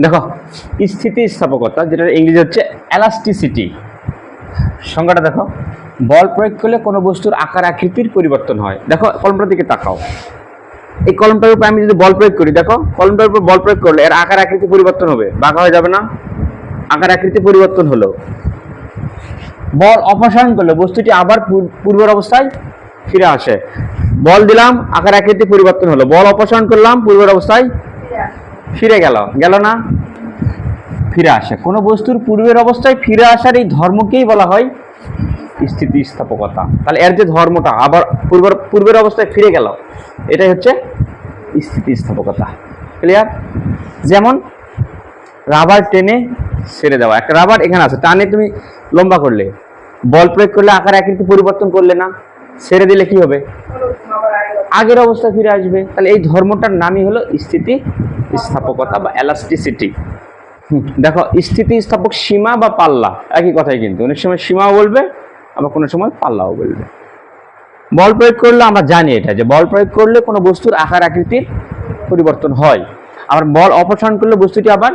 দেখো, স্থিতিস্থাপকতা, যেটা ইংরেজি হচ্ছে এলাস্টিসিটি, সংজ্ঞাটা দেখো। বল প্রয়োগ করলে কোনো বস্তুর আকার আকৃতির পরিবর্তন হয়। দেখো কলমটার দিকে তাকাও, এই কলমটার উপর আমি যদি বল প্রয়োগ করি, দেখো কলমটার উপর বল প্রয়োগ করলে এর আকার আকৃতি পরিবর্তন হবে, বাঁকা হয়ে যাবে না? আকার আকৃতি পরিবর্তন হলো। বল অপসারণ করলে বস্তুটি আবার পূর্বের অবস্থায় ফিরে আসে। বল দিলাম, আকার আকৃতি পরিবর্তন হলো, বল অপসারণ করলাম, পূর্বের অবস্থায় ফিরে গেল, গেল না? ফিরে আসে। কোনো বস্তুর পূর্বের অবস্থায় ফিরে আসার এই ধর্মকেই বলা হয় স্থিতিস্থাপকতা। তাহলে এর যে ধর্মটা আবার পূর্বের অবস্থায় ফিরে গেল, এটাই হচ্ছে স্থিতিস্থাপকতা। ক্লিয়ার? যেমন রাবার টেনে ছেড়ে দেওয়া, একটা রাবার এখানে আছে, টানে তুমি লম্বা করলে, বল প্রয়োগ করলে আকার আকৃতি পরিবর্তন করলে না, ছেড়ে দিলে কি হবে? আগের অবস্থায় ফিরে আসবে। তাহলে এই ধর্মটার নামই হলো স্থিতিস্থাপকতা বা এলাস্টিসিটি। দেখো, স্থিতিস্থাপক সীমা বা পাল্লা একই কথাই, কিন্তু অনেক সময় সীমাও বলবে, আবার কোনো সময় পাল্লাও বলবে। বল প্রয়োগ করলে আমরা জানি এটা, যে বল প্রয়োগ করলে কোনো বস্তুর আকার আকৃতির পরিবর্তন হয়, আবার বল অপসারণ করলে বস্তুটি আবার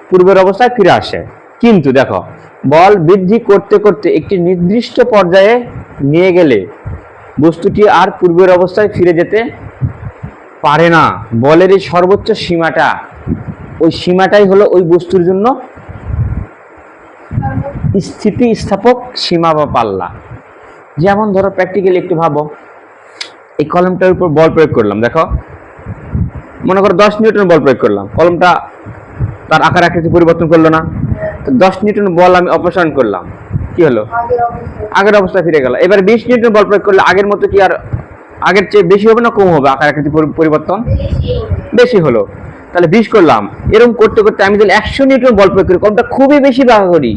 পূর্বের অবস্থায় ফিরে আসে। কিন্তু দেখো, বল বৃদ্ধি করতে করতে একটি নির্দিষ্ট পর্যায়ে নিয়ে গেলে বস্তুটি আর পূর্বের অবস্থায় ফিরে যেতে পারে না। বলের এই সর্বোচ্চ সীমাটা, ওই সীমাটাই হলো ওই বস্তুর জন্য স্থিতিস্থাপক সীমা বা পাল্লা। যেমন ধরো প্র্যাকটিক্যালি একটু ভাবো, এই কলমটার উপর বল প্রয়োগ করলাম, দেখো মনে করো 10 নিউটন বল প্রয়োগ করলাম, কলমটা তার আকার আকৃতি পরিবর্তন করলো না? তো 10 নিউটন বল আমি অপসারণ করলাম, কি হলো? আগের অবস্থায় ফিরে গেল। এবার 20 নিউটন বল প্রয়োগ করলে আগের মতো কি আর আগের চেয়ে বেশি হবে না কম হবে? আকার আকৃতি পরিবর্তন বেশি হলো। তাহলে 20 করলাম, এরকম করতে করতে আমি যদি 100 নিউটন বল প্রয়োগ করি, কলমটা খুবই বেশি বাঁকা করি,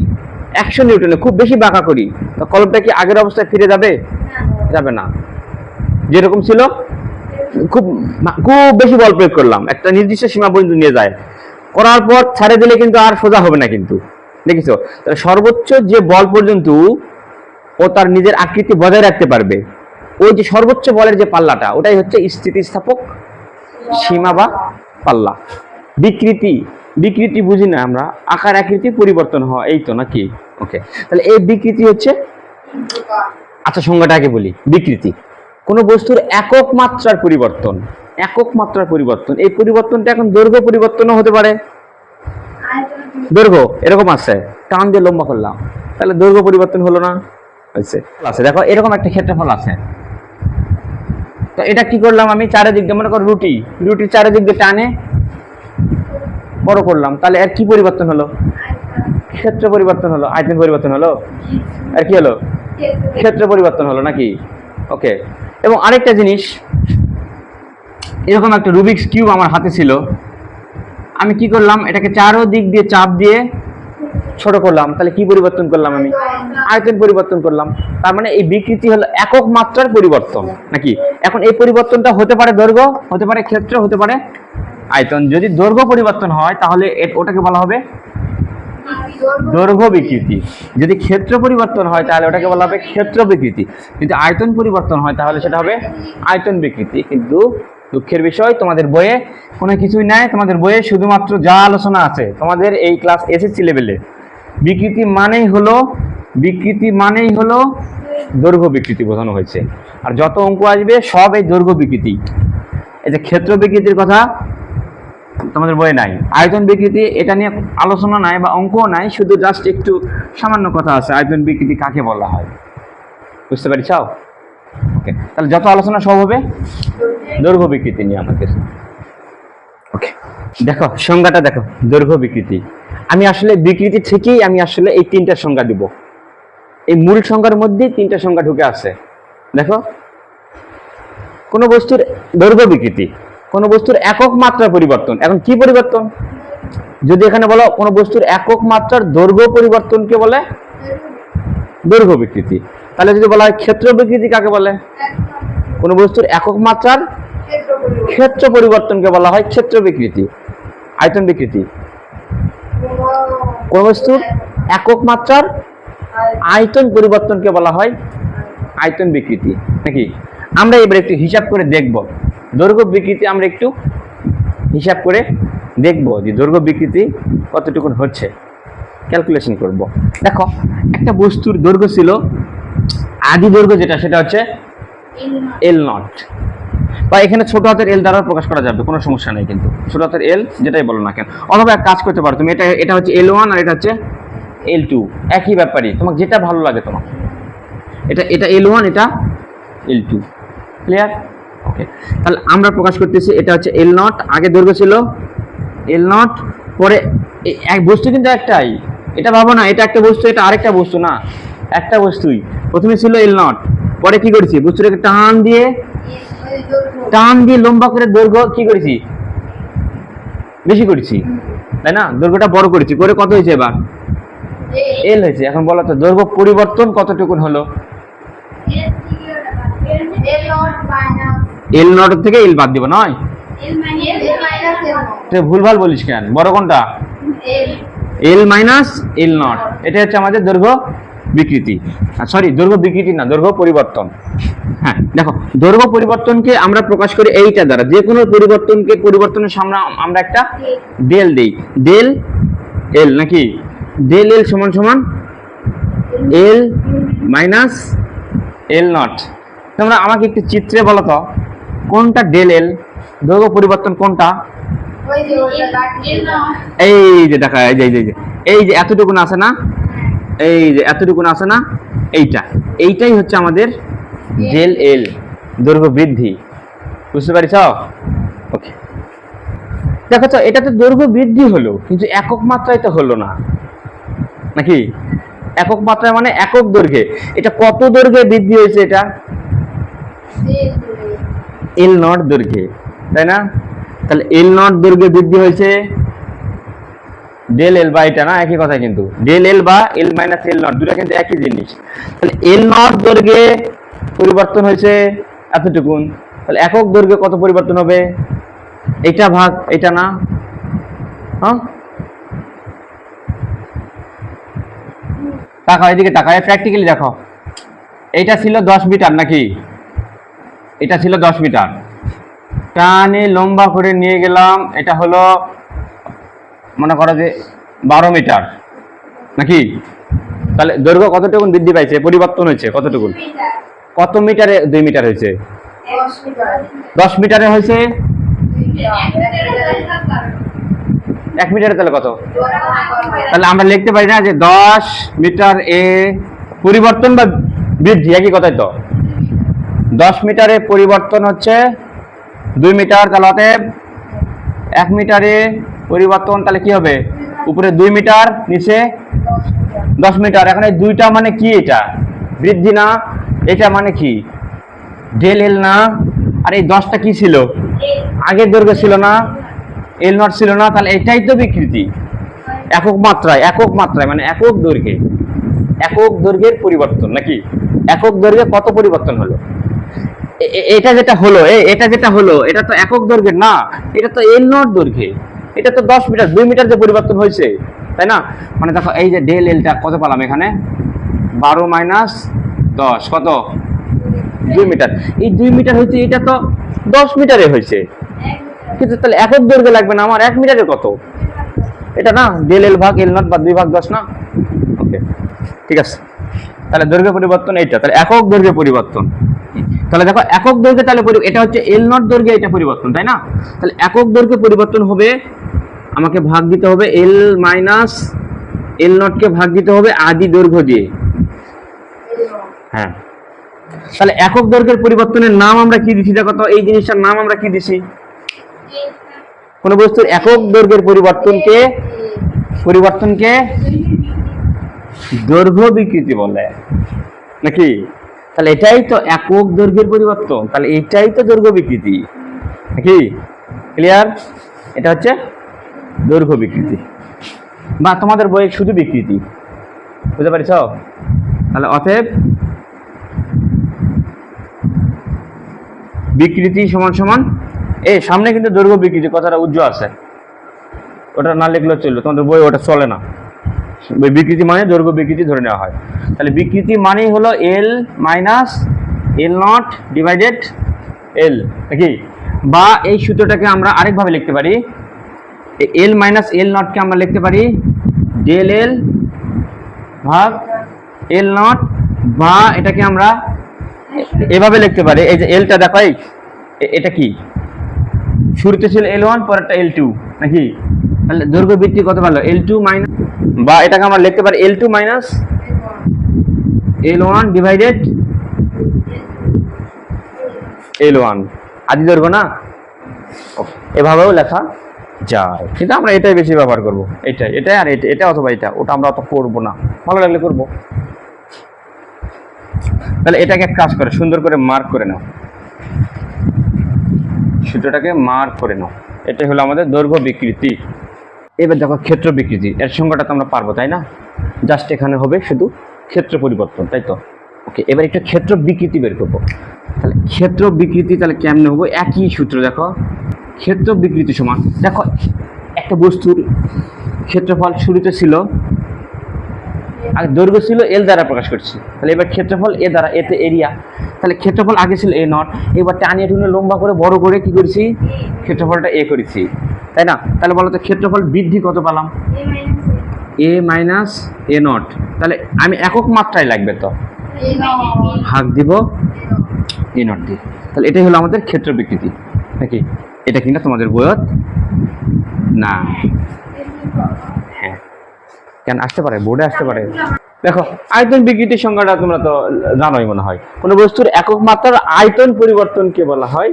100 নিউটনে খুব বেশি বাঁকা করি, তো কলমটা কি আগের অবস্থায় ফিরে যাবে? যাবে না। যেরকম ছিল, খুব খুব বেশি বল প্রয়োগ করলাম, একটা নির্দিষ্ট সীমা পর্যন্ত নিয়ে যায়, করার পর ছাড়ে দিলে কিন্তু আর সোজা হবে না, কিন্তু দেখিছো? তাহলে সর্বোচ্চ যে বল পর্যন্ত ও তার নিজের আকৃতি বজায় রাখতে পারবে, ওই যে সর্বোচ্চ বলের যে পাল্লাটা, ওটাই হচ্ছে স্থিতিস্থাপক সীমা বা পাল্লা। বিকৃতি, বিকৃতি বুঝি না আমরা, আকার আকৃতি পরিবর্তন হয়, এই তো নাকি? ওকে, তাহলে এই বিকৃতি হচ্ছে, আচ্ছা সংজ্ঞাটা আগে বলি। বিকৃতি কোনো বস্তুর একক মাত্রার পরিবর্তন, একক মাত্রার পরিবর্তন। এই পরিবর্তনটা এখন দৈর্ঘ্য পরিবর্তনও হতে পারে। দৈর্ঘ্য এরকম আছে, টান দিয়ে লম্বা করলাম, তাহলে দৈর্ঘ্য পরিবর্তন হলো না? হয়েছে। আছে, দেখো এরকম একটা ক্ষেত্রফল আছে, তো এটা কি করলাম আমি, চারিদিক দিয়ে মনে করো রুটির চারিদিক দিয়ে টানে বড় করলাম, তাহলে এর কি পরিবর্তন হলো? ক্ষেত্র পরিবর্তন হলো, আয়তন পরিবর্তন হলো, আর কি হলো? ক্ষেত্র পরিবর্তন হলো নাকি? ওকে। এবং আরেকটা জিনিস, এরকম একটা রুবিক্স কিউব আমার হাতে ছিল, আমি কি করলাম, এটাকে চারদিক দিয়ে চাপ দিয়ে ছোট করলাম, তাহলে কি পরিবর্তন করলাম আমি? আয়তন পরিবর্তন করলাম। তার মানে এই বিকৃতি হলো একক মাত্রার পরিবর্তন নাকি? এখন এই পরিবর্তনটা হতে পারে দৈর্ঘ্য, হতে পারে ক্ষেত্র, হতে পারে আয়তন। যদি দৈর্ঘ্য পরিবর্তন হয় তাহলে ওটাকে বলা হবে দৈর্ঘ্য বিকৃতি। যদি ক্ষেত্র পরিবর্তন হয় তাহলে ওটাকে বলা হবে ক্ষেত্র বিকৃতি। যদি আয়তন পরিবর্তন হয় তাহলে সেটা হবে আয়তন বিকৃতি। কিন্তু দুঃখের বিষয়, তোমাদের বইয়ে কোনো কিছুই নাই। তোমাদের বইয়ে শুধুমাত্র যা আলোচনা আছে তোমাদের এই ক্লাস এসএসসি লেভেলে, বিকৃতি মানেই হলো দৈর্ঘ্য বিকৃতি বোঝানো হয়েছে। আর যত অঙ্ক আসবে সব এই দৈর্ঘ্য বিকৃতি। এই যে ক্ষেত্র বিকৃতির কথা তোমাদের বইয়ে নাই, আয়তন বিকৃতি এটা নিয়ে আলোচনা নাই বা অঙ্কও নাই, শুধু জাস্ট একটু সামান্য কথা আছে আয়তন বিকৃতি কাকে বলা হয়। বুঝতে পারছো? ওকে, তাহলে যত আলোচনা সব হবে দৈর্ঘ্য বিকৃতি নিয়ে আমাদের। ওকে, দেখো সংজ্ঞাটা দেখো, দৈর্ঘ্য বিকৃতি। আমি আসলে বিকৃতি থেকেই আমি আসলে এই তিনটা সংজ্ঞা দিব। এই মূল সংজ্ঞার মধ্যে তিনটা সংজ্ঞা ঢুকে আছে। দেখো, কোন বস্তুর দৈর্ঘ্য বিকৃতি, কোন বস্তুর একক মাত্রার পরিবর্তন। এখন কি পরিবর্তন? যদি এখানে বলো কোন বস্তুর একক মাত্রার দৈর্ঘ্য পরিবর্তনকে বলে দৈর্ঘ্য বিকৃতি। তাহলে যদি বলা হয় ক্ষেত্র বিকৃতি কাকে বলে? কোন বস্তুর একক মাত্রার ক্ষেত্র পরিবর্তনকে বলা হয় ক্ষেত্র বিকৃতি। আয়তন বিকৃতি, কোন বস্তুর একক মাত্রার আয়তন পরিবর্তনকে বলা হয় আয়তন বিকৃতি নাকি? আমরা এবার একটু হিসাব করে দেখব দৈর্ঘ্য বিকৃতি, আমরা একটু হিসাব করে দেখবো যে দৈর্ঘ্য বিকৃতি কতটুকুন হচ্ছে, ক্যালকুলেশন করব। দেখো একটা বস্তুর দৈর্ঘ্য ছিল, আদি দৈর্ঘ্য যেটা সেটা হচ্ছে এল নট, বা এখানে ছোট হাতের এল দ্বারা প্রকাশ করা যাবে, কোনো সমস্যা নেই, কিন্তু ছোট হাতের এল যেটাই বলো না কেন। অথবা এক কাজ করতে পারো তুমি, এটা হচ্ছে L1 আর এটা হচ্ছে L2, একই ব্যাপারই, তোমার যেটা ভালো লাগে তোমার। এটা L1, এটা L2, ক্লিয়ার? ওকে, তাহলে আমরা প্রকাশ করতেছি এটা হচ্ছে এল নট, আগে দৈর্ঘ্য ছিল এল নট, পরে এক বস্তু কিন্তু একটাই, এটা ভাবো না এটা একটা বস্তু এটা আরেকটা বস্তু না, একটা বস্তুই। প্রথমে ছিল এল নট, পরে কি করেছি বস্তুটাকে টান দিয়ে লম্বা করে দৈর্ঘ্য কি করেছি, বেশি করেছি, তাই না? দৈর্ঘ্যটা বড় করেছি, করে কত হয়েছে এবার এল হয়েছে। এখন বলো তো দৈর্ঘ্য পরিবর্তন কতটুকুন হলো? এল নট থেকে এল বাদ দিব নয়, তুই ভুলভাল বলিস কেন? বড় কোনটা? এল মাইনাস এল নট, এটা হচ্ছে আমাদের দৈর্ঘ্য বিকৃতি, সরি দৈর্ঘ্য বিকৃতি না, দৈর্ঘ্য পরিবর্তন। হ্যাঁ দেখো, দৈর্ঘ্য পরিবর্তনকে আমরা প্রকাশ করি এইটা দ্বারা, যে কোনো পরিবর্তনকে পরিবর্তনের সামনে আমরা একটা ডেল দেই, ডেল এল নাকি, ডেল এল সমান সমান এল মাইনাস এল নট। তোমরা আমাকে একটু চিত্রে বলো তো কোনটা ডেল এল, দৈর্ঘ্য পরিবর্তন কোনটা? এই যে দেখা, এই যে এতটুকুন আছে না, এই যে এতটুকুন আছে না, এইটাই হচ্ছে আমাদের ডেল এল, দৈর্ঘ্য বৃদ্ধি। বুঝতে পারিস? ওকে, দেখো তো এটা তো দৈর্ঘ্য বৃদ্ধি হলো, কিন্তু একক মাত্রায় তো হলো না নাকি? একক মাত্রায় মানে একক দৈর্ঘ্যে, এটা কত দৈর্ঘ্যে বৃদ্ধি হয়েছে? এটা এল নট দৈর্ঘ্যে, তাই না? তাহলে এল নট দৈর্ঘ্যে বৃদ্ধি হয়েছে, ডেল এল বা এটা না, একই কথা, কিন্তু ডেল এল বা এল মাইনাস এল নট দুটো কিন্তু একই জিনিস। তাহলে এল নট দৈর্ঘ্যে পরিবর্তন হয়েছে এতটুকুন, তাহলে একক দৈর্ঘ্যে কত পরিবর্তন হবে? এটা ভাগ এটা না, হ্যাঁ তাকাও এদিকে, তাকাও প্র্যাকটিক্যালি দেখো, এইটা ছিল 10 মিটার নাকি, এটা ছিল 10 মিটার, টানে লম্বা করে নিয়ে গেলাম, এটা হলো মনে করো যে 12 মিটার নাকি, তাহলে দৈর্ঘ্য কতটুকুন বৃদ্ধি পাইছে, পরিবর্তন হয়েছে কতটুকুন? কত মিটারে? 2 মিটার হয়েছে, 10 মিটারে হয়েছে 1 মিটারে, তাহলে কত? তাহলে আমরা লিখতে পারি না যে 10 মিটার এ পরিবর্তন বা বৃদ্ধি একই কথাই তো, 10 মিটারে পরিবর্তন হচ্ছে 2 মিটার, তাহলে অতএব 1 মিটারে পরিবর্তন, তাহলে কি হবে? উপরে 2 মিটার, নিচে 10 মিটার। এখন এই দুইটা মানে কি? এটা বৃদ্ধি না, এটা মানে কি? ডেল এল না, আর এই 10টা কি ছিল? আগের দৈর্ঘ্য ছিল না, এল নট ছিল না, তাহলে এটাই তো বিকৃতি একক মাত্রায়, মানে একক দৈর্ঘ্যের পরিবর্তন নাকি? একক দৈর্ঘ্যে কত পরিবর্তন হলো? এটা যেটা হলো, এটা তো একক দৈর্ঘ্যের না, এটা তো এল নট দৈর্ঘ্যে, এটা তো 10 মিটার, 2 মিটার যে পরিবর্তন হয়েছে, তাই না? মানে দেখো এই যে ডেল এলটা কত পেলাম এখানে, 12 মাইনাস 10 কত? 2 মিটার। এই 2 মিটার হয়েছে, এটা তো 10 মিটারে হয়েছে, কিন্তু তাহলে একক দৈর্ঘ্য লাগবে না আমার, 1 মিটারে কত? এটা না, ডেল এল ভাগ এল নট বা 2 ভাগ 10 না। ওকে, ঠিক আছে, তাহলে দৈর্ঘ্য পরিবর্তন এইটা, তাহলে একক দৈর্ঘ্য পরিবর্তন। তাহলে দেখো একক দৈর্ঘ্যে, তাহলে এটা হচ্ছে এল নট দৈর্ঘ্যে এটা পরিবর্তন, তাই না? তাহলে একক দৈর্ঘ্য পরিবর্তন হবে, আমাকে ভাগ দিতে হবে এল মাইনাস এল নটকে ভাগ দিতে হবে আদি দৈর্ঘ্য দিয়ে। হ্যাঁ, তাহলে একক দৈর্ঘ্যের পরিবর্তনের নাম আমরা কি দিছি? দেখো তো এই জিনিসটার নাম আমরা কি দিছি? কোন বস্তুর একক দৈর্ঘ্যের পরিবর্তনকে দৈর্ঘ্য বিকৃতি বলে নাকি? তাহলে এটাই তো একক দৈর্ঘ্যের পরিবর্তন, তাহলে এটাই তো দৈর্ঘ্য বিকৃতি নাকি? ক্লিয়ার? এটা হচ্ছে দৈর্ঘ্য বিকৃতি, বা তোমাদের বইয়ে শুধু বিকৃতি, বুঝতে পারছ? তাহলে অতএব বিকৃতি সমান সমান, এই সামনে কিন্তু দৈর্ঘ্য বিকৃতি কথাটা উজ্জ্বল আছে, ওটা না লিখলেও চলবে, তোমাদের বই ওটা চলে না। বিকৃতি মানে দৈর্ঘ্য বিকৃতি ধরে নেওয়া হয়, তাহলে বিকৃতি মানেই হলো L minus L not divided এল নাকি? বা এই সূত্রটাকে আমরা আরেকভাবে লিখতে পারি, এল মাইনাস এল নটকে আমরা লিখতে পারি ডেল এল ভাগ এল নট, বা এটাকে আমরা এভাবে লিখতে পারি, এই যে এলটা দেখো, এটা কি শুরুতে ছিল L1 পরেরটা L2 নাকি, তাহলে দৈর্ঘ্য বৃদ্ধি কত পারলো L2 মাইনাস, বা এটাকে আমরা লিখতে পারি L2 minus L1 divided L1 আদি দৈর্ঘ্য না, এভাবেও লেখা যায়, কিন্তু আমরা এটাই বেশি ব্যবহার করব, এটাই আর এটা অথবা এটা, ওটা আমরা অত করবো না, ভালো লাগলে করব। তাহলে এটাকে এক কাজ করে সুন্দর করে মার্ক করে নাও, সূত্রটাকে মার্ক করে নাও, এটাই হলো আমাদের দৈর্ঘ্য বিকৃতি। এবার দেখো ক্ষেত্র বিকৃতি, এর সংখ্যাটা তো আমরা পারবো তাই না, জাস্ট এখানে হবে শুধু ক্ষেত্র পরিবর্তন, তাই তো। ওকে, এবার একটা ক্ষেত্র বিকৃতি বের করবো। তাহলে ক্ষেত্র বিকৃতি তাহলে কেমনে হবো, একই সূত্র দেখো, ক্ষেত্র বিকৃতি সমান, দেখো একটা বস্তুর ক্ষেত্রফল শুরুতে ছিল, আর দৈর্ঘ্য ছিল এল দ্বারা প্রকাশ করছি, তাহলে এবার ক্ষেত্রফল এ দ্বারা, এতে এরিয়া, তাহলে ক্ষেত্রফল আগে ছিল এ নট, এবার টানিয়ে টুনে লম্বা করে বড় করে কি করেছি, ক্ষেত্রফলটা এ করেছি, তাই না। তাহলে বলো তো ক্ষেত্রফল বৃদ্ধি কত পেলাম, এ মাইনাস এ নট, তাহলে আমি একক মাত্রায় লাগবে তো ভাগ দিব এ নট দিয়ে, তাহলে এটাই হলো আমাদের ক্ষেত্র বিকৃতি নাকি, এটা কিনা তোমাদের বইত না, হ্যাঁ কেন আসতে পারে, বোর্ডে আসতে পারে। দেখো আয়তন বিকৃতির সংজ্ঞাটা তোমরা তো জানোই মনে হয়, কোন বস্তুর একক মাত্রার আয়তন পরিবর্তনকে বলা হয়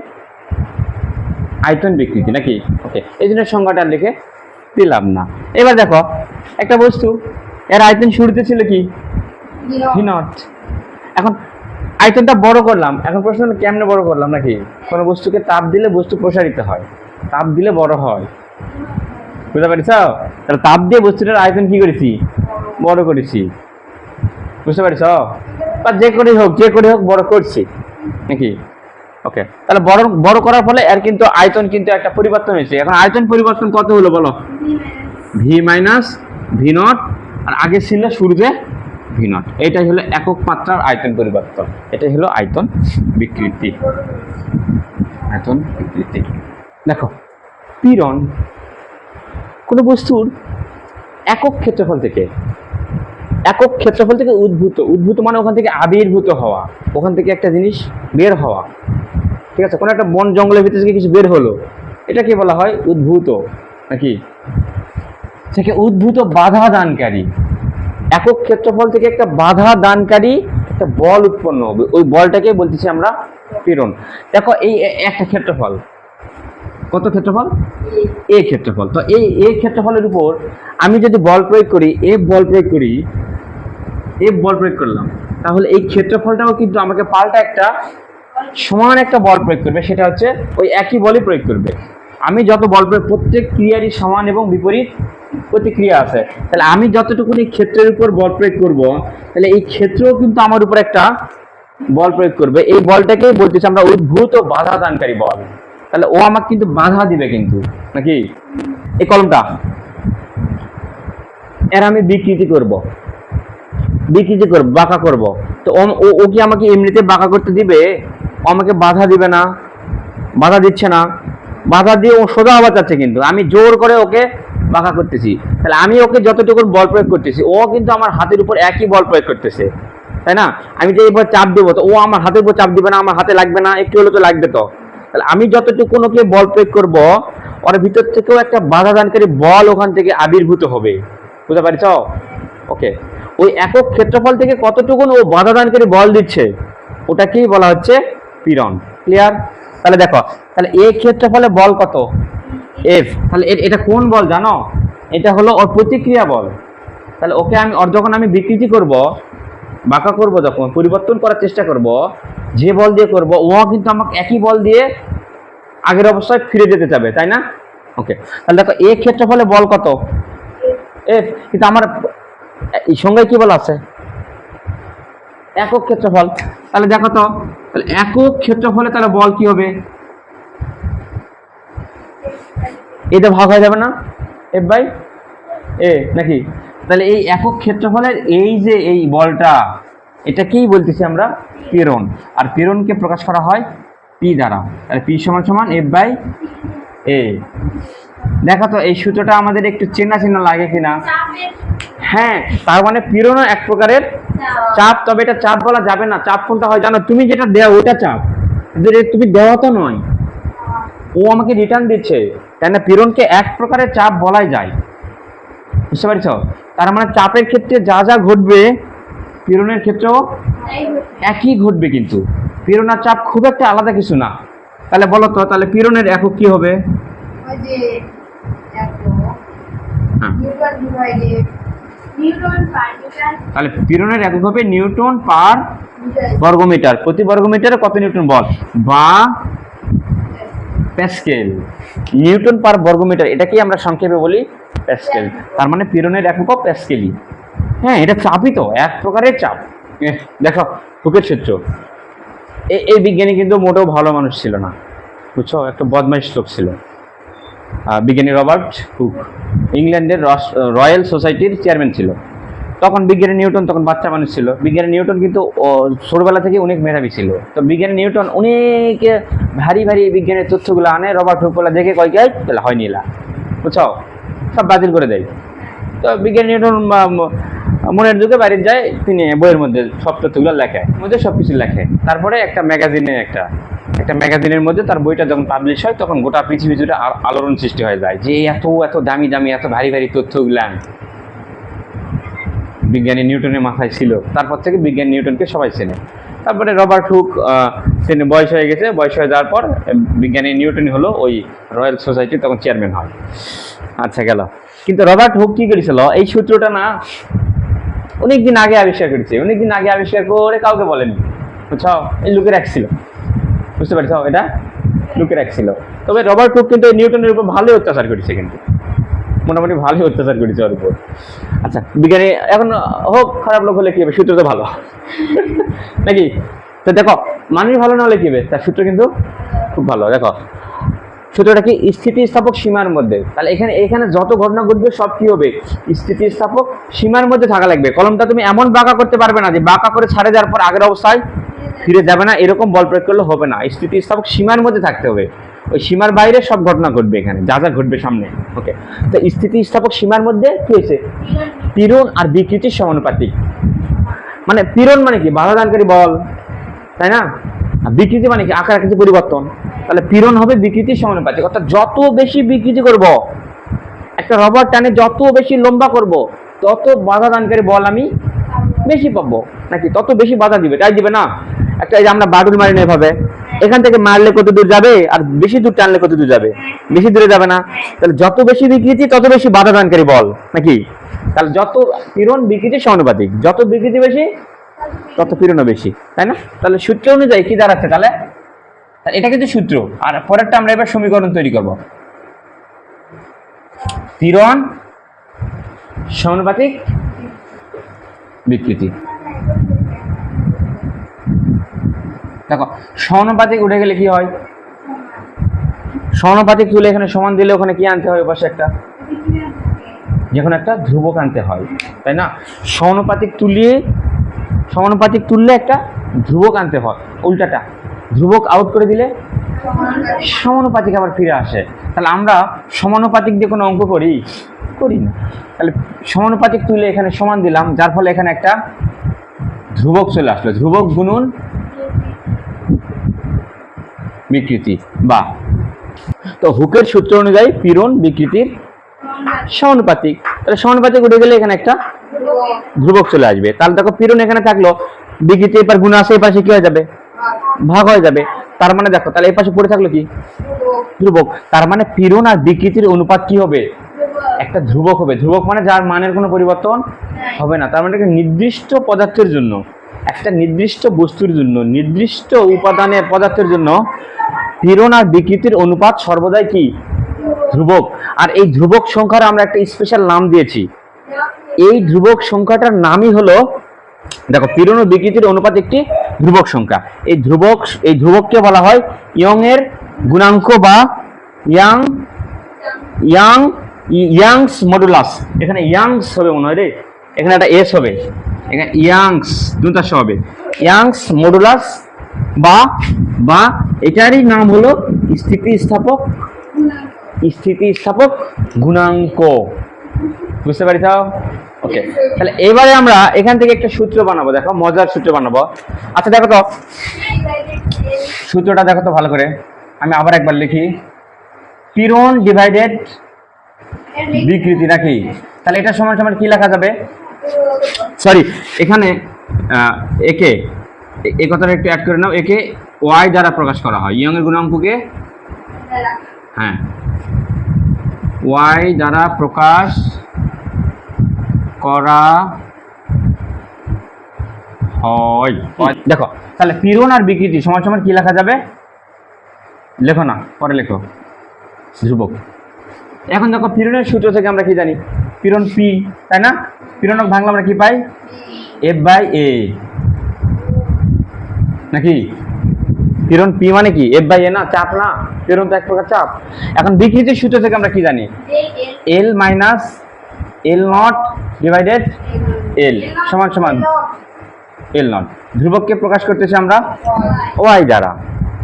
আয়তন বিকৃতি নাকি। ওকে, এই জন্য সংজ্ঞাটা লিখে দিলাম না। এবার দেখো একটা বস্তু, এর আয়তন শুরুতে ছিল কি ভি নট, এখন আয়তনটা বড় করলাম, এখন প্রশ্ন হলো কেমনে বড় করলাম নাকি, কোনো বস্তুকে তাপ দিলে বস্তু প্রসারিত হয়, তাপ দিলে বড় হয়, বুঝতে পারছ, তাহলে তাপ দিয়ে বস্তুটার আয়তন কি করেছি, বড় করেছি, বুঝতে পারছ, বা যে করে হোক বড় করছি নাকি। ওকে, তাহলে বড় করার ফলে এর কিন্তু আয়তন কিন্তু একটা পরিবর্তন হয়েছে, এখন আয়তন পরিবর্তন কত হলো বলো, ভি মাইনাস ভি নট, আর আগে ছিল শুরুতে ভি নট, এটাই হলো একক মাত্রার আয়তন পরিবর্তন, এটাই হলো আয়তন বিকৃতি। আয়তন বিকৃতি দেখো, পীড়ন কোনো বস্তুর একক ক্ষেত্রফল থেকে উদ্ভূত মানে ওখান থেকে আবির্ভূত হওয়া, ওখান থেকে একটা জিনিস বের হওয়া, ঠিক আছে, কোনো একটা বন জঙ্গলের ভিতরে থেকে কিছু বের হলো, এটাকে বলা হয় উদ্ভূত নাকি, থেকে উদ্ভূত বাধা দানকারী, একক ক্ষেত্রফল থেকে একটা বাধা দানকারী একটা বল উৎপন্ন হবে, ওই বলটাকে বলতেছি আমরা পীড়ন। দেখো এই একটা ক্ষেত্রফল, কত ক্ষেত্রফল, এ ক্ষেত্রফল, তো এই এ ক্ষেত্রফলের উপর আমি যদি বল প্রয়োগ করি, এফ বল প্রয়োগ করলাম, তাহলে এই ক্ষেত্রফলটাও কিন্তু আমাকে পাল্টা একটা সমান একটা বল প্রয়োগ করবে, সেটা হচ্ছে ওই একই বলই প্রয়োগ করবে। আমি যত বল প্রয়োগ, প্রত্যেক ক্রিয়ারই সমান এবং বিপরীত প্রতিক্রিয়া আছে, তাহলে আমি যতটুকুনি ক্ষেত্রের উপর বল প্রয়োগ করব, তাহলে এই ক্ষেত্রও কিন্তু আমার উপর একটা বল প্রয়োগ করবে, এই বলটাকেই বলতেছি আমরা উদ্ভূত বাধা দানকারী বল, তাহলে ও আমাকে কিন্তু বাধা দিবে কিন্তু নাকি। এই কলমটা এর আমি বিকৃতি করব, বাঁকা করব, তো ও কি আমাকে এমনিতে বাঁকা করতে দিবে, ও আমাকে বাধা দিবে না, বাধা দিচ্ছে না, বাধা দিয়ে ও সোজা হওয়া চাচ্ছে, কিন্তু আমি জোর করে ওকে বাঁকা করতেছি, তাহলে আমি ওকে যতটুকু বল প্রয়োগ করতেছি, ও কিন্তু আমার হাতের উপর একই বল প্রয়োগ করতেছে, তাই না। আমি যে এবার চাপ দেবো, তো ও আমার হাতের উপর চাপ দিবে না, আমার হাতে লাগবে না, একটু হলে তো লাগবে, তো তাহলে আমি যতটুকু ওকে বল প্রয়োগ করবো, ওর ভিতর থেকেও একটা বাধা দানকারী বল ওখান থেকে আবির্ভূত হবে, বুঝতে পারছ। ওকে, ওই একক ক্ষেত্রফল থেকে কতটুকু ও বাধা দানকারী বল দিচ্ছে, ওটাকেই বলা হচ্ছে পীড়ন। ক্লিয়ার? তাহলে দেখো, তাহলে এ ক্ষেত্রফলে বল কত, এফ, তাহলে এটা কোন বল জানো, এটা হলো ওর প্রতিক্রিয়া বল। তাহলে ওকে আমি যখন আমি বিকৃতি করব, বাঁকা করব, যখন পরিবর্তন করার চেষ্টা করব, যে বল দিয়ে করব, ও কিন্তু আমাকে একই বল দিয়ে আগের অবস্থায় ফিরে যেতে চাবে, তাই না। ওকে, তাহলে দেখো এ ক্ষেত্রফলে বল কত, এফ, কিন্তু আমার এই সংজ্ঞায় কি বলা আছে, একক ক্ষেত্রফল। তাহলে দেখো তো, তাহলে একক ক্ষেত্রফলে তাহলে বল কি হবে, এটা ভাগ হয়ে যাবে না, এফ বাই এ নাকি। তাহলে এই একক ক্ষেত্রফলের এই যে এই বলটা, এটাকেই বলতেছি আমরা পীড়ন, আর পীড়নকে প্রকাশ করা হয় পি দ্বারা, তাহলে পি সমান সমান এফ বাই এ দেখো তো এই সূত্রটা আমাদের একটু চেনা চেনা লাগে কিনা? হ্যাঁ, তার মানে পীড়নও এক প্রকারের চাপ, তবে এটা চাপ বলা যাবে না। চাপ কোনটা হয় জানো? তুমি যেটা দেও ওটা চাপ, তুমি দেওয়া তো নয়, ও আমাকে রিটার্ন দিচ্ছে, তাই না? পীড়নকে এক প্রকারের চাপ বলাই যায়, বুঝতে পারছো? তার মানে চাপের ক্ষেত্রে যা যা ঘটবে পীড়নের ক্ষেত্রেও একই ঘটবে, কিন্তু পীড়ন আর চাপ খুব একটা আলাদা কিছু না। তাহলে বলো তো, তাহলে পীড়নের একক কি হবে? তাহলে পীড়নের একক হবে নিউটন পার বর্গমিটার। প্রতি বর্গমিটারে কত নিউটন বল বা প্যাসকেল। নিউটন পার বর্গমিটার, এটাকেই আমরা সংক্ষেপে বলি প্যাসকেল। তার মানে পীড়নের একক প্যাসকেলই। হ্যাঁ, এটা চাপই তো, এক প্রকারের চাপ। দেখো হুকের সূত্র। এই বিজ্ঞানী কিন্তু মোটেও ভালো মানুষ ছিল না, বুঝছো? একটা বদমাইশ লোক ছিল। বিজ্ঞানী রবার্ট হুক ইংল্যান্ডের রয়্যাল সোসাইটির চেয়ারম্যান ছিল। তখন বিজ্ঞানী নিউটন তখন বাচ্চা মানুষ ছিল। বিজ্ঞানী নিউটন কিন্তু ছোটবেলা থেকে অনেক মেধাবী ছিল। তো বিজ্ঞানী নিউটন অনেক ভারী ভারী বিজ্ঞানের তথ্যগুলো আনে, রবার্ট হুক বলে দেখে কয় গাই হয়নি, এলা বুঝছো, সব বাতিল করে দেয়। তো বিজ্ঞানী নিউটন মনের যুগে বাইরে যায়, তিনি বইয়ের মধ্যে সব তথ্যগুলো লেখে, মধ্যে সব কিছু লেখে। তারপরে একটা ম্যাগাজিনের মধ্যে তার বইটা যখন পাবলিশ হয়, তখন গোটা পৃথিবী জুড়ে আলোড়ন সৃষ্টি হয়ে যায় যে এত দামি দামি এত ভারী ভারী তথ্যগুলো বিজ্ঞানী নিউটনের মাথায় ছিল। তারপর থেকে বিজ্ঞানী নিউটনকে সবাই চেনে। তারপরে রবার্ট হুক বয়স হয়ে গেছে, বয়স হয়ে যাওয়ার পর বিজ্ঞানী নিউটন হলো ওই রয়্যাল সোসাইটি তখন চেয়ারম্যান হয়। আচ্ছা গেল। কিন্তু রবার্ট হুক কি করেছিল, এই সূত্রটা না অনেকদিন আগে আবিষ্কার করেছে, অনেকদিন আগে আবিষ্কার করে কাউকে বলেনি, বুঝছো? এই লুকে রাখছিল, বুঝতে পারছো? এটা লুকে রাখছিল। তবে রবার্ট হুক কিন্তু নিউটনের উপর ভালোই অত্যাচার করেছে, কিন্তু মোটামুটি ভালোই অত্যাচার করেছে ওর উপর। আচ্ছা, বিজ্ঞানী এখন হোক খারাপ লোক হলে কি হবে, সূত্র তো ভালো নাকি? তো দেখো, মানুষ ভালো না হলে কি হবে, তার সূত্র কিন্তু খুব ভালো। দেখো সূত্রটা কি? স্থিতিস্থাপক সীমার মধ্যে। তাহলে এখানে যত ঘটনা ঘটবে সব কি হবে? স্থিতিস্থাপক সীমার মধ্যে থাকা লাগবে। কলমটা তুমি এমন বাঁকা করতে পারবে না যে বাঁকা করে ছাড়ে যাওয়ার পর আগের অবস্থায় ফিরে যাবে না, এরকম বল প্রয়োগ করলে হবে না। স্থিতিস্থাপক সীমার মধ্যে থাকতে হবে, ওই সীমার বাইরে সব ঘটনা ঘটবে, এখানে যা যা ঘটবে সামনে। ওকে, তো স্থিতিস্থাপক সীমার মধ্যে কি হয়েছে? পীড়ন আর বিকৃতির সমানুপাতিক। মানে পীড়ন মানে কি? বাধা দানকারী বল, তাই না? আর বিকৃতি মানে কি? আকার আকৃতি পরিবর্তন। তাহলে পীড়ন হবে বিকৃতির সমানুপাতিক, অর্থাৎ যত বেশি বিকৃতি করব, একটা রবার টানে যত বেশি লম্বা করব, তত বাধা দানকারী বল আমি বেশি পাবো, নাকি তত বেশি বাধা দিবে, তাই দিবে না? একটা এই যে আমরা বাদুড় মারি না, এভাবে এখান থেকে মারলে কত দূর যাবে, আর বেশি দূর টানলে কত দূর যাবে? বেশি দূরে যাবে না? তাহলে যত বেশি বিকৃতি তত বেশি বাধা দানকারী বল, নাকি? তাহলে যত পীড়ন বিকৃতির সমানুপাতিক, যত বিকৃতি বেশি তত পীড়নও বেশি, তাই না? তাহলে সূত্র অনুযায়ী কি দাঁড়াচ্ছে? তাহলে এটা কিন্তু সূত্র। আর পরেরটা আমরা এবার সমীকরণ তৈরি করব। পীড়ন সমানুপাতিক বিকৃতি। দেখো সমানুপাতিক উঠে গেলে কি হয়? সমানুপাতিক তুলে এখানে সমান দিলে ওখানে কি আনতে হয়? পাশে একটা, যখন একটা ধ্রুবক আনতে হয়, তাই না? সমানুপাতিক তুললে একটা ধ্রুবক আনতে হয়, উল্টাটা ধ্রুবক আউট করে দিলে সমানুপাতিক আবার ফিরে আসে। তাহলে আমরা সমানুপাতিক দিয়ে কোনো অঙ্ক করি না। তাহলে সমানুপাতিক তুলে এখানে সমান দিলাম, যার ফলে এখানে একটা ধ্রুবক চলে আসলো, ধ্রুবক গুণন বিকৃতি। বা তো হুকের সূত্র অনুযায়ী পীড়ন বিকৃতির সমানুপাতিক। তাহলে সমানুপাতিক উঠে গেলে এখানে একটা ধ্রুবক চলে আসবে। তাহলে দেখো পীড়ন এখানে থাকলো, বিকৃতি এবার গুণ আসে, এই পাশে কি হয়ে যাবে? ভাগ হয়ে যাবে। তার মানে দেখো, তাহলে এই পাশে পড়ে থাকলো কি? ধ্রুবক। তার মানে পীড়ন আর বিকৃতির অনুপাত কি হবে? একটা ধ্রুবক হবে। ধ্রুবক মানে যার মানের কোনো পরিবর্তন হবে না। তার মানে একটা নির্দিষ্ট পদার্থের জন্য, একটা নির্দিষ্ট বস্তুর জন্য, নির্দিষ্ট উপাদানের পদার্থের জন্য পীড়ন আর বিকৃতির অনুপাত সর্বদাই কি? ধ্রুবক। আর এই ধ্রুবক সংখ্যার আমরা একটা স্পেশাল নাম দিয়েছি। এই ধ্রুবক সংখ্যাটার নামই হলো, দেখো পীড়ন ও বিকৃতির অনুপাত একটি ধ্রুবক সংখ্যা। এই ধ্রুবককে বলা হয় ইয়ং-এর গুণাঙ্ক বা ইয়াংস মডুলাস। এখানে ইয়াংস হবে মনে হয় রে, এখানে একটা এস হবে, এখানে ইয়াংস দুটাস হবে, ইয়াংস মডুলাস বা এটারই নাম হলো স্থিতিস্থাপক স্থিতিস্থাপক গুণাঙ্ক। বুঝতে পারিস? ওকে, তাহলে এবারে আমরা এখান থেকে একটা সূত্র বানাবো। দেখো, মজার সূত্র বানাবো। আচ্ছা দেখো তো সূত্রটা, দেখো তো ভালো করে। আমি আবার একবার লিখি, পীড়ন ডিভাইডেড বিকৃতি, নাকি? তাহলে এটা সমান সমান কি লেখা যাবে? সরি, এখানে একে, এই কথাটা একটু অ্যাড করে নাও। একে ওয়াই দ্বারা প্রকাশ করা হয়, ইয়ং এর গুণাঙ্ককে, হ্যাঁ, ওয়াই দ্বারা প্রকাশ করা হয়। দেখো, তাহলে পীড়ন আর বিকৃতি সমান সমান কি লেখা যাবে? লেখো না, পরে লেখো ধ্রুবক। এখন দেখো, পীড়নের সূত্র থেকে আমরা কি জানি? পীড়ন পি, তাই না? পীড়নক ভাঙলে আমরা কি পাই? এফ বাই এ, নাকি? পীড়ন পি মানে কি? এফ বাই এ না? চাপ না? পীড়ন তো এক প্রকার চাপ। এখন বিকৃতির সূত্র থেকে আমরা কি জানি? L minus L not divided এল সমান সমান এল নট। ধ্রুবককে প্রকাশ করতেছি আমরা ওয়াই দ্বারা।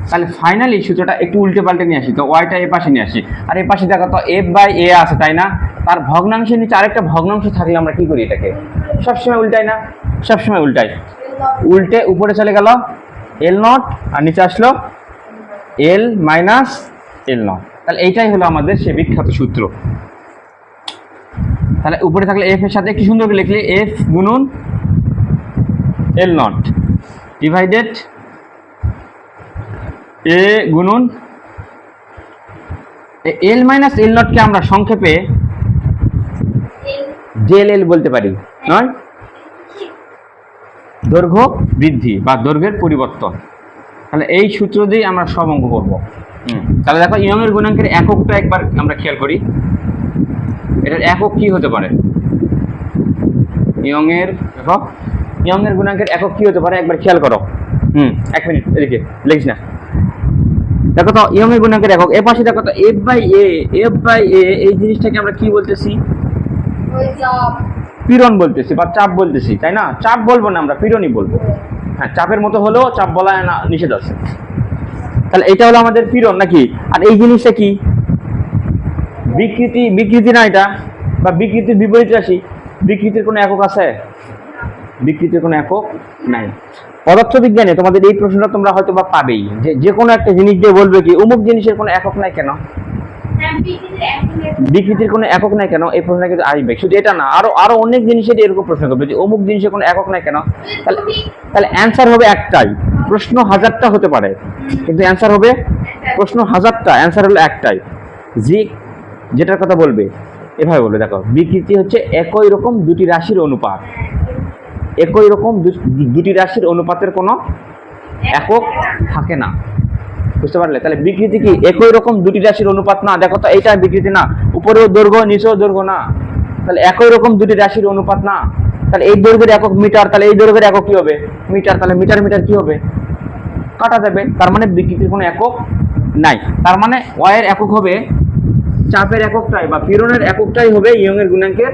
তাহলে ফাইনালি সূত্রটা একটু উল্টে পাল্টে নিয়ে আসি। তো ওয়াইটা এ পাশে নিয়ে আসি, আর এ পাশে দেখো তো এফ বাই এ আছে, তাই না? তার ভগ্নাংশের নিচে আরেকটা ভগ্নাংশ থাকলে আমরা কি করি? এটাকে সবসময় উল্টাই না? সবসময় উল্টাই। উল্টে উপরে চলে গেল এল নট, আর নিচে আসলো এল মাইনাস এল নট। তাহলে এইটাই হলো আমাদের সে বিখ্যাত সূত্র। তাহলে উপরে থাকলে এফ এর সাথে কি সুন্দর করে লিখলে, এফ গুণন এল নট ডিভাইডেড এ গুণন এল মাইনাস এল নটকে আমরা সংক্ষেপে জেল এল বলতে পারি, নয়? দৈর্ঘ্য বৃদ্ধি বা দৈর্ঘ্যের পরিবর্তন। তাহলে এই সূত্র দিয়ে আমরা সব অঙ্ক করবো। তাহলে দেখো, ইয়ং এর গুণাঙ্কের এককটা একবার আমরা খেয়াল করি। এটার একক কি হতে পারে? ইয়ং এর, দেখো, ইয়ং এর গুণাঙ্কের একক কি হতে পারে একবার খেয়াল করো। 1 মিনিট এদিকে লিখিস না। দেখো তো, ইয়ং এর গুণাঙ্কের একক এ পাশে দেখো তো, F by A. F by A এই জিনিসটাকে আমরা কি বলতেছি? পীড়ন বলতেছি বা চাপ বলতেছি, তাই না? চাপ বলবো না, আমরা পীড়নই বলবো। হ্যাঁ, চাপের মতো হলেও চাপ বলা না, নিষেধ আছে। তাহলে এটা হলো আমাদের পীড়ন, নাকি? আর এই জিনিসটা কি? বিকৃতি। বিকৃতি না এটা, বা বিকৃতির বিপরীত রাশি। বিকৃতির কোনো একক আছে? বিকৃতির কোনো একক নাই। পদার্থবিজ্ঞানে তোমাদের এই প্রশ্নটা তোমরা হয়তো বা পাবেই, যে কোনো একটা জিনিস দিয়ে বলবে কি অমুক জিনিসের কোনো একক নাই কেন? বিকৃতির কোনো একক নাই কেন? এই প্রশ্নটা কিন্তু আসবে। শুধু এটা না, আরো অনেক জিনিসের এরকম প্রশ্ন করবে যে অমুক জিনিসের কোনো একক নাই কেন। তাহলে অ্যান্সার হবে একটাই। প্রশ্ন হাজারটা হতে পারে, কিন্তু অ্যান্সার হবে, প্রশ্ন হাজারটা, অ্যান্সার হলো একটাই। যেটার কথা বলবে এভাবে বলবে, দেখো, বিকৃতি হচ্ছে একই রকম দুটি রাশির অনুপাত। একই রকম দুটি রাশির অনুপাতের কোনো একক থাকে না। বুঝতে পারলে? তাহলে বিকৃতি কি? একই রকম দুটি রাশির অনুপাত না? দেখো তো, এইটা বিকৃতি না? উপরেও দৈর্ঘ্য, নিচেও দৈর্ঘ্য না? তাহলে একই রকম দুটি রাশির অনুপাত না? তাহলে এই দৈর্ঘ্যের একক মিটার, তাহলে এই দৈর্ঘ্যের একক কি হবে? মিটার। তাহলে মিটার মিটার কি হবে? কাটা যাবে। তার মানে বিকৃতির কোনো একক নাই। তার মানে ওয়াইয়ের একক হবে চাপের এককটাই বা পীড়নের এককটাই হবে ইয়ং এর গুণাঙ্কের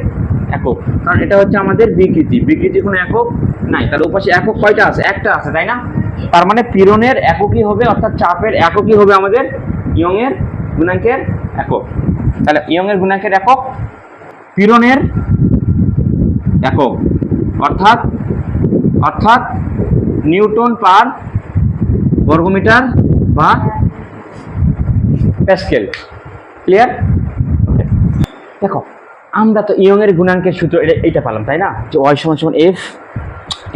একক, কারণ এটা হচ্ছে আমাদের বিকৃতি। বিকৃতির কোনো একক নাই। তাহলে উপাশে একক কয়টা আছে? একটা আছে, তাই না? তার মানে পীড়নের এককই হবে, অর্থাৎ চাপের এককই হবে আমাদের ইয়ং এর গুণাঙ্কের একক। তাহলে ইয়ং এর গুণাঙ্কের একক পীড়নের একক, অর্থাৎ নিউটন পার বর্গমিটার বা প্যাসকেল। ক্লিয়ার? দেখো, আমরা তো ইয়ং এর গুণাঙ্কের সূত্র এইটা পেলাম, তাই না? যে ওয়াই সমান সমান F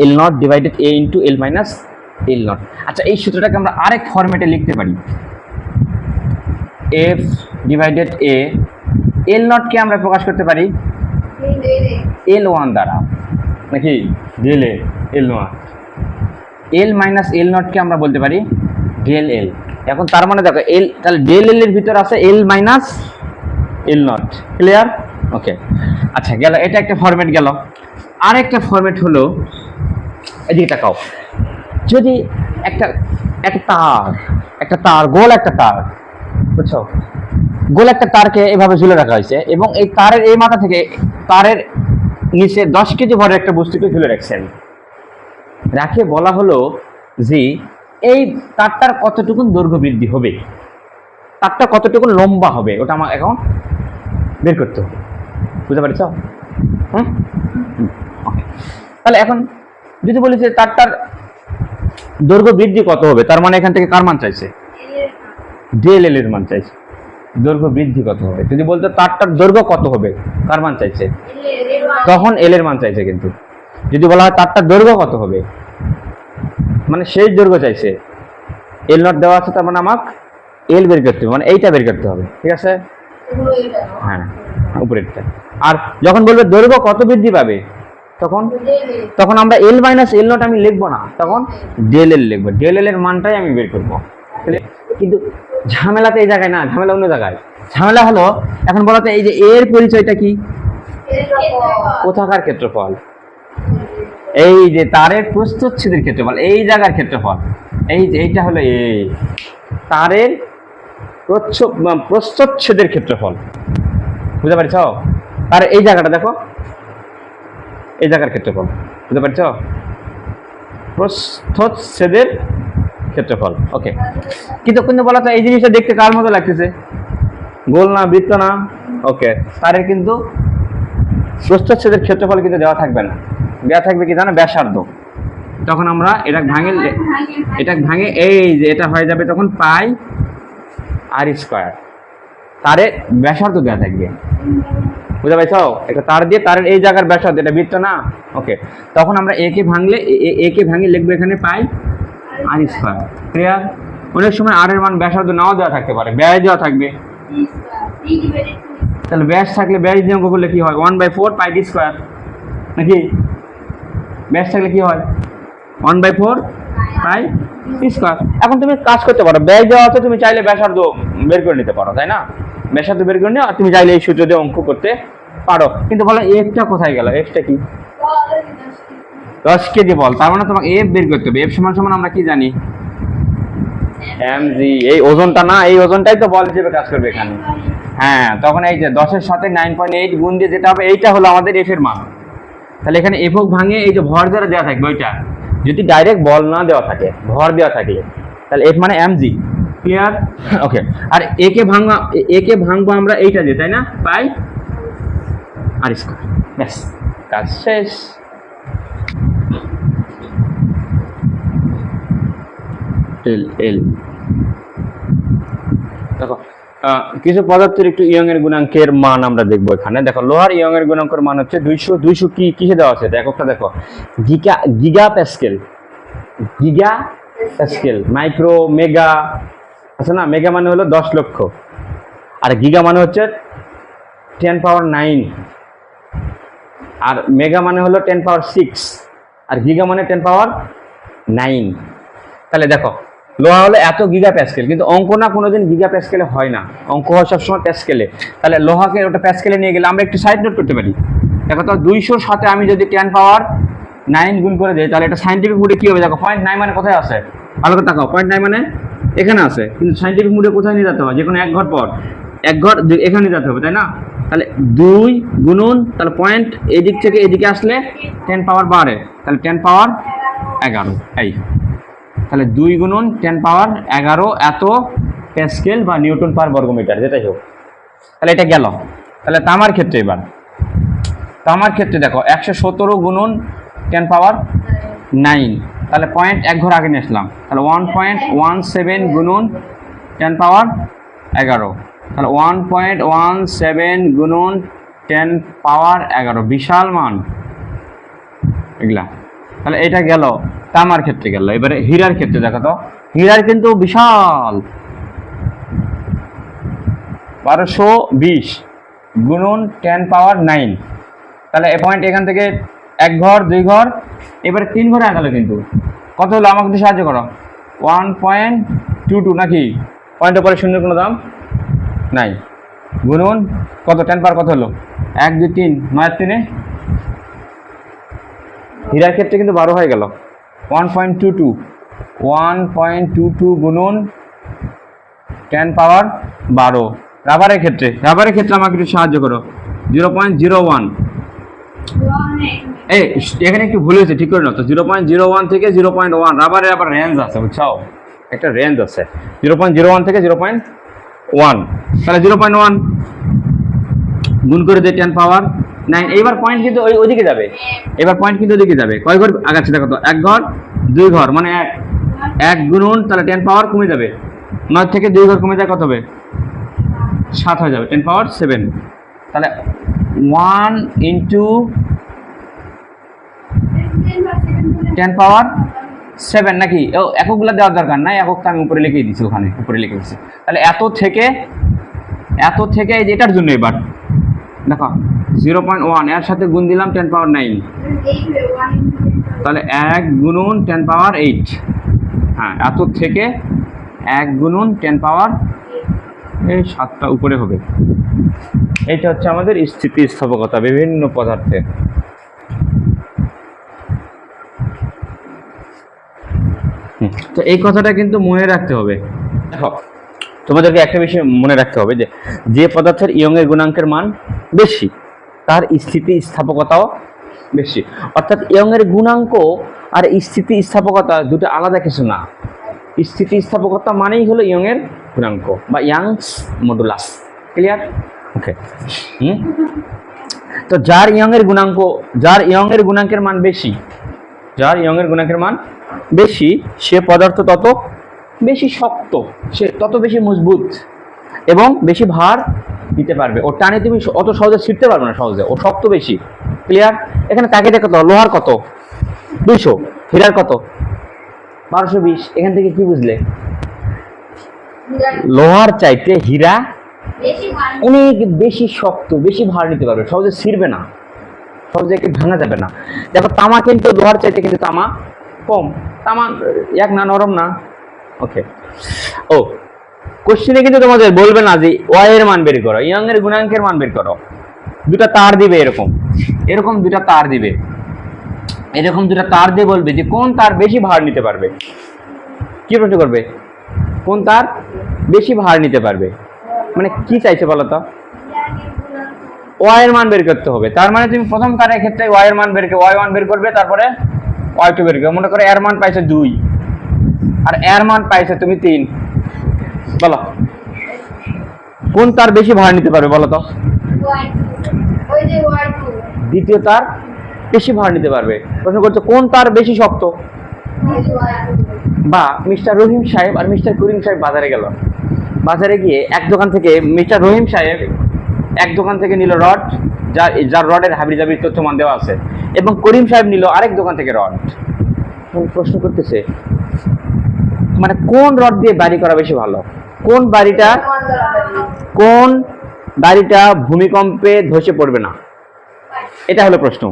L not divided A into L minus L not. আচ্ছা, এই সূত্রটাকে আমরা আরেক ফরম্যাটে লিখতে পারি। এফ ডিভাইডেড এ, এল নটকে আমরা প্রকাশ করতে পারি এল ওয়ান দ্বারা, নাকি? ডেল এ L one. L minus L নটকে আমরা বলতে পারি ডেল এল। এখন তার মানে দেখো, এল, তাহলে ডেল এল এর ভিতর আছে L minus L not. Clear? ওকে, আচ্ছা গেল, এটা একটা ফরম্যাট গেল। আরেকটা ফরম্যাট হলো, এদিকে তাকাও, যদি একটা তার গোল একটা তার, বুঝছো? গোল একটা তারকে এভাবে ঝুলে রাখা হয়েছে এবং এই তারের এই মাথা থেকে তারের নিচে 10 কেজি ভরের একটা বস্তুকে ঝুলে রাখছেন। রাখে বলা হলো যে এই তারটার কতটুকু দৈর্ঘ্য বৃদ্ধি হবে। তারটা কতটুকু লম্বা হবে ওটা আমার এখন বের করতে হবে, বুঝতে পারছ? হুম, ওকে। তাহলে এখন যদি বলি যে তারটার দৈর্ঘ্য বৃদ্ধি কত হবে, তার মানে এখান থেকে কার মান চাইছে? ডেল এল এর মান চাইছে। দৈর্ঘ্য বৃদ্ধি কত হবে, যদি বলতো তারটার দৈর্ঘ্য কত হবে, কার মান চাইছে? তখন এল এর মান চাইছে। কিন্তু যদি বলা হয় তারটার দৈর্ঘ্য কত হবে, মানে সেই দৈর্ঘ্য চাইছে, এল নট দেওয়া আছে, তার মানে আমাকে এল বের করতে হবে, মানে এইটা বের করতে হবে, ঠিক আছে? হ্যাঁ, উপরেরটা। আর যখন বলবে দৈর্ঘ্য কত বৃদ্ধি পাবে, তখন তখন আমরা এল মাইনাস এল নট আমি লিখবো না, তখন ডেল এল লিখবো। ডেল এল এর মানটাই আমি বের করবো। কিন্তু ঝামেলাতে এই জায়গায় না, ঝামেলা অন্য জায়গায়। ঝামেলা হলো এখন বলতে এই যে এর পরিচয়টা কি? কোথাকার ক্ষেত্রফল? এই যে তারের প্রস্থচ্ছেদের ক্ষেত্রফল, এই জায়গার ক্ষেত্রফল। এই যে এইটা হলো এ, তারের প্রস্থচ্ছেদের ক্ষেত্রফল, বুঝতে পারছ? তার এই জায়গাটা দেখো, এই জায়গার ক্ষেত্রফল, বুঝতে পারছ? প্রস্থচ্ছেদের ক্ষেত্রফল, ওকে। কিন্তু বলা তো এই জিনিসটা দেখতে কার মতো লাগতেছে? গোল না, বৃত্ত না, ওকে। তারের কিন্তু প্রস্থচ্ছেদের ক্ষেত্রফল কিন্তু দেওয়া থাকবে না, দেওয়া থাকবে কি জানো? ব্যাসার্ধ। তখন আমরা এটা ভাঙে এই যে এটা হয়ে যাবে তখন পাই আর স্কয়ার। তারে ব্যাসার্ধ দেওয়া থাকবে, বুঝতে পারছ? এটা তার দিয়ে তারের এই জায়গার ব্যাসার্ধ, এটা বৃত্ত না, ওকে। তখন আমরা একে ভাঙলে লিখবো এখানে পাই আর স্কয়ার, ক্লিয়ার? অনেক সময় আর এর মান ব্যাসার্ধ নাও দেওয়া থাকতে পারে, ব্যাস দেওয়া থাকবে। তাহলে ব্যাস থাকলে ব্যাস দিয়ে অঙ্ক করলে কি হয়? 1/4 পাই ডি স্কয়ার, নাকি? ব্যাস থাকলে কি হয়? 1/4 পাই ডি স্কয়ার। এখন তুমি কাজ করতে পারো, ব্যাস দেওয়া আছে, তুমি চাইলে ব্যাসার্ধ বের করে নিতে পারো, তাই না? ব্যাসার্ধ বের করে নিও, আর তুমি চাইলে এই সূত্র দিয়ে অঙ্ক করতে পারো। কিন্তু বলো এফটা কোথায় গেল? এফটা কি? 10 কেজি বল, তার মানে তোমাকে এফ বের করতে হবে। এফ সমান সমান আমরা কি জানি? mg। এই ওজনটা না, এই ওজনটাই তো বল হিসেবে কাজ করবে এখানে। হ্যাঁ, তখন এই যে 10-এর সাথে 9.8 গুণ দিয়ে যেটা হবে, এইটা হলো আমাদের এফ এর মান। তাহলে এখানে এফ ভাঙে এই যে ভর দ্বারা দেওয়া থাকবে ওইটা, যদি ডাইরেক্ট বল না দেওয়া থাকে, ভর দেওয়া থাকলে, তাহলে এফ মানে mg, ক্লিয়ার? ওকে। আর একে ভাঙবো আমরা এইটা দিয়ে, তাই না? পাই আর স্কয়ার, ব্যাস কাজ শেষ। এল দেখো, কিছু পদার্থের একটু ইয়ং এর গুণাঙ্কের মান আমরা দেখবো এখানে। দেখো, লোহার ইয়ং এর গুণাঙ্কের মান হচ্ছে 200 কি কিসে দেওয়া আছে? এককটা দেখো, গিগা প্যাসকেল, মাইক্রো, মেগা আছে না? মেগা মানে হলো 10 লক্ষ, আর গিগা মানে হচ্ছে 10 পাওয়ার 9, আর মেগা মানে হলো 10 পাওয়ার 6, আর গিগা মানে 10 পাওয়ার 9। তাহলে দেখো, লোহা হলো এত গিগা প্যাসকেল, কিন্তু অঙ্ক না কোনোদিন গিগা প্যাসকেলে হয় না, অঙ্ক হয় সবসময় প্যাসকেলে। তাহলে লোহাকে ওটা প্যাসকেলে নিয়ে গেলে আমরা একটু সাইড নোট করতে পারি। দেখো তো, 200-র সাথে আমি যদি 10 পাওয়ার 9 গুণ করে দিই, তাহলে এটা সাইন্টিফিক মুডে কি হবে? দেখো, 0.9 মানে কোথায় আছে? ভালো করে তাকাও, 0.9 মানে এখানে আছে, কিন্তু সাইন্টিফিক মুডে কোথায় নিয়ে যেতে হবে? যে কোনো এক ঘর পর, এক ঘর এখানে যেতে হবে, তাই না? তাহলে 2 গুণন, তাহলে পয়েন্ট এদিক থেকে এদিকে আসলে 10 পাওয়ার বাড়ে, তাহলে 10 পাওয়ার 11। এই তাহলে 2 গুণন 10 পাওয়ার 11 এত প্যাসকেল বা নিউটন পার বর্গমিটার, যেটাই হোক। তাহলে এটা গেল। তাহলে তামার ক্ষেত্রে, এবার তামার ক্ষেত্রে দেখো, 117 গুণন 10 পাওয়ার 9, তাহলে পয়েন্ট এক ঘর আগে নিয়ে আসলাম, তাহলে 1.17 গুণন 10 পাওয়ার 11, তাহলে 1.17 গুণন 10 পাওয়ার 11, বিশাল মান এগুলা। তাহলে এটা গেল তামার ক্ষেত্রে গেল। এবারে হীরার ক্ষেত্রে দেখো তো, হীরার কিন্তু বিশাল, 1220 গুণন 10 পাওয়ার 9, তাহলে এ পয়েন্ট এখান থেকে এক ঘর, 2 ঘর, এবারে 3 ঘরে আগালো। কিন্তু কত হলো? আমাকে একটু সাহায্য করো। 1.22 নাকি? পয়েন্টের পরে শূন্যের কোনো দাম নাই, গুণন কত? 10 পাওয়ার কত হলো? 1 2 3 9 3, হীরার ক্ষেত্রে কিন্তু 12 হয়ে গেল। 1.22 গুণন 10 পাওয়ার 12। রাবারের ক্ষেত্রে আমাকে একটু সাহায্য করো। 0.01, এই এখানে একটু ভুল হয়েছে, ঠিক করে নাও তো। 0.01 থেকে 0.1, রাবারের আবার রেঞ্জ আছে, বুঝছো? একটা রেঞ্জ আছে, 0.01 থেকে 0.1 1, তাহলে 0.1 গুণ করে দিয়ে 10 পাওয়ার 9। এইবার পয়েন্ট কিন্তু ওইদিকে যাবে, এবার পয়েন্ট কিন্তু ওইদিকে যাবে। কয় ঘর আগাচ্ছে দেখো তো, 1 ঘর 2 ঘর, মানে 1 গুণন, তাহলে 10 পাওয়ার কমে যাবে, 9 থেকে 2 ঘর কমে যায় কত হবে, 7 হয়ে যাবে, 10 পাওয়ার 7। তাহলে 1 ইন্টু 10 পাওয়ার 7 নাকি? ও এককগুলো দেওয়ার দরকার নাই, এককটা আমি উপরে লিখে দিচ্ছি, ওখানে উপরে লিখে দিচ্ছি। তাহলে এত থেকে এই যে এটার জন্য এবার দেখো 0.1 এর সাথে গুণ দিলাম 10 পাওয়ার 9, তাহলে 1 গুণন 10 পাওয়ার 8। হ্যাঁ, এত থেকে 1 গুণন 10 পাওয়ার এই 7টা উপরে হবে। এটা হচ্ছে আমাদের স্থিতিস্থাপকতা বিভিন্ন পদার্থে। তো এই কথাটা কিন্তু মনে রাখতে হবে। দেখো তোমাদেরকে একটা বিষয় মনে রাখতে হবে, যে পদার্থের ইয়ংয়ের গুণাঙ্কের মান বেশি তার স্থিতিস্থাপকতাও বেশি। অর্থাৎ ইয়ংয়ের গুণাঙ্ক আর স্থিতিস্থাপকতা দুটো আলাদা কিছু না। স্থিতিস্থাপকতা মানেই হলো ইয়ংয়ের গুণাঙ্ক বা ইয়াংস মডুলাস। ক্লিয়ার? ওকে। তো যার ইয়ংয়ের গুণাঙ্কের মান বেশি, সে পদার্থ তত বেশি শক্ত, সে তত বেশি মজবুত এবং বেশি ভার দিতে পারবে। ও টানে তুমি অত সহজে ছিঁড়তে পারবে না, সহজে, ও শক্ত বেশি। ক্লিয়ার? এখানে তাকে দেখো তো, লোহার কত 200, হীরার কত 1220। এখান থেকে কি বুঝলে? লোহার চাইতে হীরা অনেক বেশি শক্ত, বেশি ভার নিতে পারবে, সহজে ছিঁড়বে না, সহজে ভাঙা যাবে না। দেখো তামা কিন্তু লোহার চাইতে কিন্তু তামা কম, তামা এক না, নরম না। ওকে। ও কোশ্চেনে কিন্তু তোমাদের বলবে না যে ওয়াই এর মান বের করো, ইয়ং এর গুণাঙ্কের মান বের করো। দুটা তার দিবে, এরকম দুটা তার দিবে, এরকম দুটা তার দিয়ে বলবে যে কোন তার বেশি ভার নিতে পারবে। কি প্রশ্ন করবে? কোন তার বেশি ভার নিতে পারবে, মানে কি চাইছে বলো তো? ওয়াই এর মান বের করতে হবে। তার মানে তুমি প্রথম তারের ক্ষেত্রে ওয়াই এর মান y1 বের করবে, তারপরে y2 বের করবে। মনে করো এর মান পাইছে 2 আর এর মান পাইছে তুমি 3, বলো কোন তার বেশি ভার নিতে পারবে বলো তো? দ্বিতীয় তার বেশি ভার নিতে পারবে। প্রশ্ন করছে কোন তার বেশি শক্ত? বা মিস্টার রহিম সাহেব আর মিস্টার করিম সাহেব বাজারে গেল, বাজারে গিয়ে এক দোকান থেকে মিস্টার রহিম সাহেব এক দোকান থেকে নিল রড, যার রডের হাবিজাবির তথ্যমান দেওয়া আছে, এবং করিম সাহেব নিল আরেক দোকান থেকে রড। প্রশ্ন করতেছে মানে কোন রড দিয়ে বাড়ি করা বেশি ভালো, কোন বাড়িটা ভূমিকম্পে ধসে পড়বে না, এটা হলো প্রশ্ন।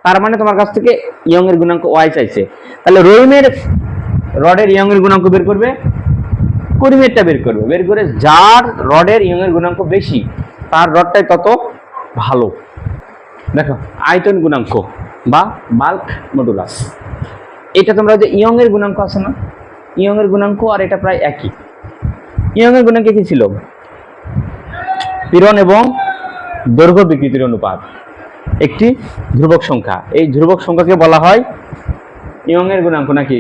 তার মানে তোমার কাছ থেকে ইয়ং এর গুণাঙ্ক ওয়াই চাইছে। তাহলে রহিমের রডের ইয়ং এর গুণাঙ্ক বের করবে, করিমেরটা বের করবে, বের করে যার রডের ইয়ং এর গুণাঙ্ক বেশি তার রডটাই তত ভালো। দেখো আয়তন গুণাঙ্ক বা বাল্ক মডুলাস, এটা তোমরা যে ইয়ং এর গুণাঙ্ক আছে না, ইয়ং এর গুণাঙ্ক আর এটা প্রায় একই। ইয়ং এর গুণাঙ্ক কি ছিল? পীড়ন এবং দৈর্ঘ্য বিকৃতির অনুপাত, একটি ধ্রুবক সংখ্যা। এই ধ্রুবক সংখ্যাকে বলা হয় ইয়ং এর গুণাঙ্ক নাকি?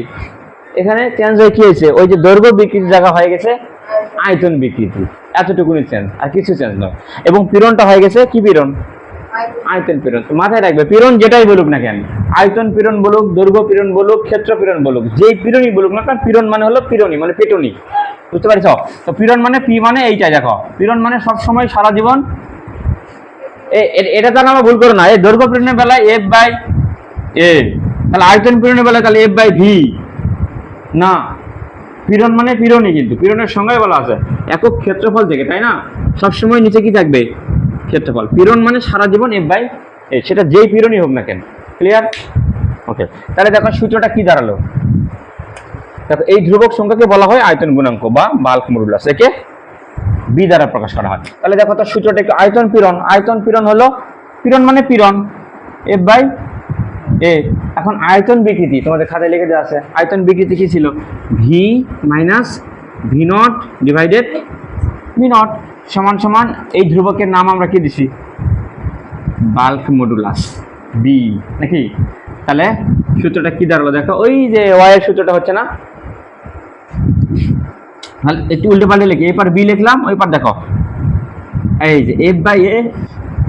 এখানে চেঞ্জ হয়ে কি হয়েছে? ওই যে দৈর্ঘ্য বিকৃতি জায়গা হয়ে গেছে আয়তন বিকৃতি, এতটুকুনি চেঞ্জ, আর কিছু চেঞ্জ নয়। এবং পীড়নটা হয়ে গেছে কি পীড়ন? আয়তন পীড়ন। মাথায় রাখবে, পীড়ন যেটাই বলুক না কেন, আয়তন পীড়ন বলুক, দৈর্ঘ্য পীড়ন বলুক, ক্ষেত্র পীড়ন বলুক, যেই পীড়নই বলুক না, কারণ পীড়ন মানে হলো পীড়নই, মানে পেটনি, বুঝতে পারছ? তো পীড়ন মানে পি মানে এইটাই, দেখো পীড়ন মানে সবসময় সারা জীবন, এটা তাহলে আমরা ভুল করো না। এই দৈর্ঘ্য পীড়নের বেলায় এফ বাই এ, তাহলে আয়তন পীড়নের বেলায় তাহলে এফ বাই ভি না, পীড়ন মানে পীড়নই, কিন্তু পীড়নের সংজ্ঞায় বলা আছে একক ক্ষেত্রফল থেকে, তাই না? সবসময় নিচে কি থাকবে? ক্ষেত্রফল। পীড়ন মানে সারা জীবন এফ বাই এ, সেটা যেই পীড়নই হোক না কেন। ক্লিয়ার? ওকে। তাহলে দেখো সূত্রটা কি দাঁড়ালো, দেখো এই ধ্রুবক সংখ্যাকে বলা হয় আয়তন গুণাঙ্ক বা বাল্ক মডুলাস, একে বি দ্বারা প্রকাশ করা হয়। তাহলে দেখো তার সূত্রটা একটু, আয়তন পীড়ন হলো, পীড়ন মানে পীড়ন এফ বাই এ। এখন আয়তন বিকৃতি তোমাদের খাতায় লিখে দেওয়া আছে, আয়তন বিকৃতি কি ছিল? V minus V naught divided V naught সমান সমান এই ধ্রুবকের নাম আমরা কি দিছি? বাল্ক মডুলাস বি নাকি? তাহলে সূত্রটা কি দাঁড়ালো দেখো, ওই যে ওয়াই এর সূত্রটা হচ্ছে না, তাহলে একটু উল্টে পাল্টে লিখি, এবার বি লিখলাম, ওই পার দেখো এই যে এফ বাই এ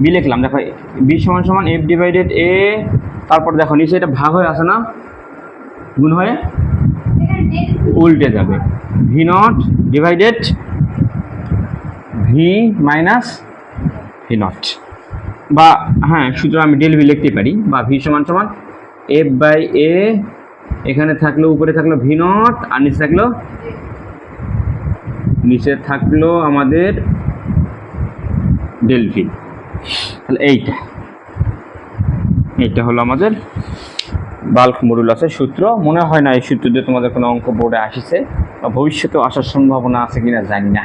বি লিখলাম, দেখো বি সমান সমান এফ ডিভাইডেড এ, তারপর দেখো নিচে এটা ভাগ হয়ে আসে না, গুণ হয়ে উল্টে যাবে, V naught divided V minus V naught, বা হ্যাঁ সুতরাং আমি ডেল ভি লিখতে পারি, বা ভি সমান সমান এফ বাই এ, এখানে থাকলো উপরে থাকলো ভি নট, আর নিচে থাকলো আমাদের ডেল ভি। তাহলে এইটা হলো আমাদের বাল্ক মডুলাসের সূত্র। মনে হয় না এই সূত্র দিয়ে তোমাদের কোনো অঙ্ক বোর্ডে আসছে, বা ভবিষ্যতেও আসার সম্ভাবনা আছে কিনা জানি না।